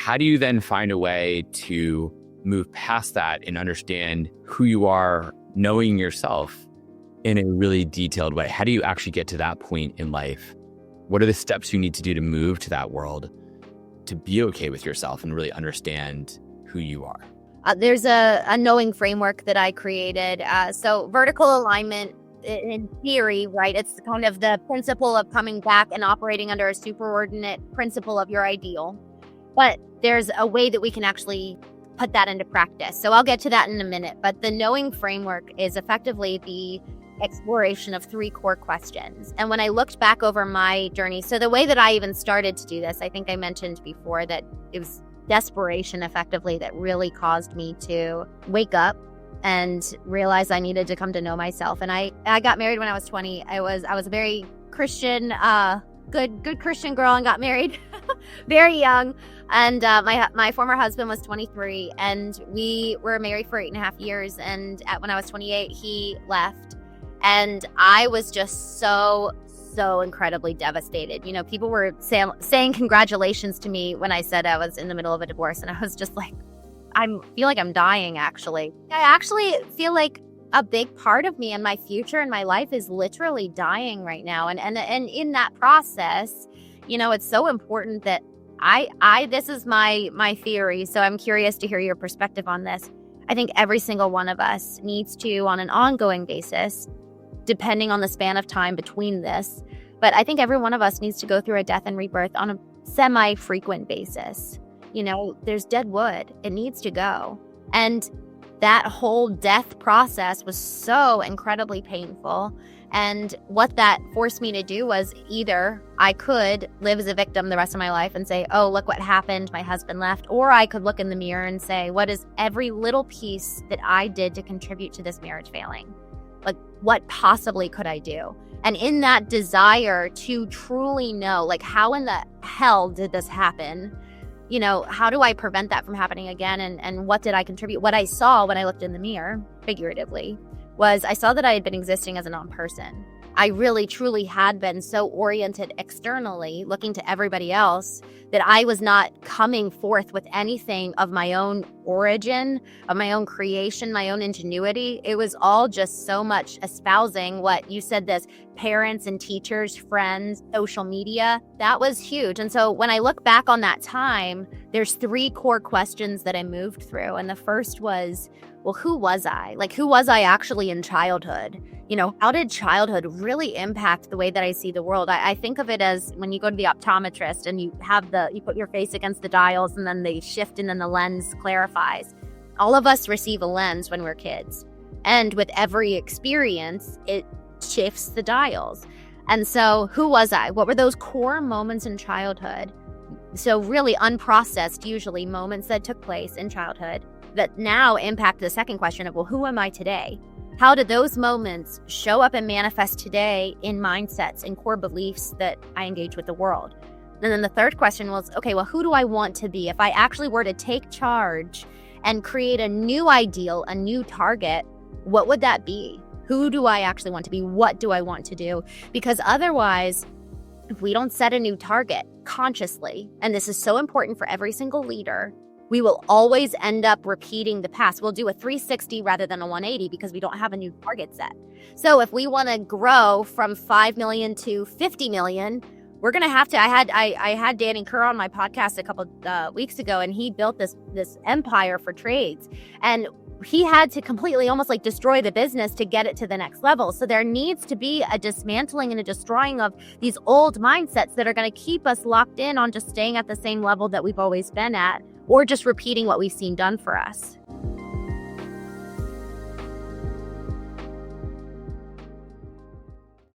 how do you then find a way to move past that and understand who you are, knowing yourself in a really detailed way? How do you actually get to that point in life? What are the steps you need to do to move to that world, to be okay with yourself and really understand who you are? There's a knowing framework that I created. So vertical alignment, in theory, right, it's kind of the principle of coming back and operating under a superordinate principle of your ideal. But there's a way that we can actually put that into practice. So I'll get to that in a minute. But the knowing framework is effectively the exploration of 3 core questions. And when I looked back over my journey, so the way that I even started to do this, I think I mentioned before that it was desperation effectively that really caused me to wake up and realize I needed to come to know myself. And I got married when I was 20. I was a very Christian, good Christian girl, and got married very young. And my former husband was 23, and we were married for 8.5 years. And when I was 28, he left. And I was just so incredibly devastated. You know, people were saying congratulations to me when I said I was in the middle of a divorce. And I was just like, I feel like I'm dying, actually. I actually feel like a big part of me and my future and my life is literally dying right now. And in that process, you know, it's so important that this is my theory. So I'm curious to hear your perspective on this. I think every single one of us needs to, on an ongoing basis, depending on the span of time between this, but I think every one of us needs to go through a death and rebirth on a semi-frequent basis. You know, there's dead wood. It needs to go. And that whole death process was so incredibly painful. And what that forced me to do was either I could live as a victim the rest of my life and say, oh, look what happened, my husband left. Or I could look in the mirror and say, what is every little piece that I did to contribute to this marriage failing? Like, what possibly could I do? And in that desire to truly know, like, how in the hell did this happen? You know, how do I prevent that from happening again? And what did I contribute? What I saw when I looked in the mirror, figuratively, was I saw that I had been existing as a non-person. I really, truly had been so oriented externally, looking to everybody else, that I was not coming forth with anything of my own origin, of my own creation, my own ingenuity. It was all just so much espousing what you said, this parents and teachers, friends, social media. That was huge. And so when I look back on that time, there's 3 core questions that I moved through. And the first was, well, who was I? Like, who was I actually in childhood? You know, how did childhood really impact the way that I see the world? I think of it as when you go to the optometrist and you put your face against the dials and then they shift and then the lens clarifies. All of us receive a lens when we're kids. And with every experience, it shifts the dials. And so who was I? What were those core moments in childhood? So really unprocessed, usually, moments that took place in childhood that now impact the second question of, well, who am I today? How did those moments show up and manifest today in mindsets and core beliefs that I engage with the world? And then the third question was, okay, well, who do I want to be? If I actually were to take charge and create a new ideal, a new target, what would that be? Who do I actually want to be? What do I want to do? Because otherwise, if we don't set a new target consciously, and this is so important for every single leader, we will always end up repeating the past. We'll do a 360 rather than a 180 because we don't have a new target set. So if we want to grow from 5 million to 50 million, we're going to have to, I had Danny Kerr on my podcast a couple weeks ago, and he built this empire for trades. And he had to completely almost like destroy the business to get it to the next level. So there needs to be a dismantling and a destroying of these old mindsets that are going to keep us locked in on just staying at the same level that we've always been at, or just repeating what we've seen done for us.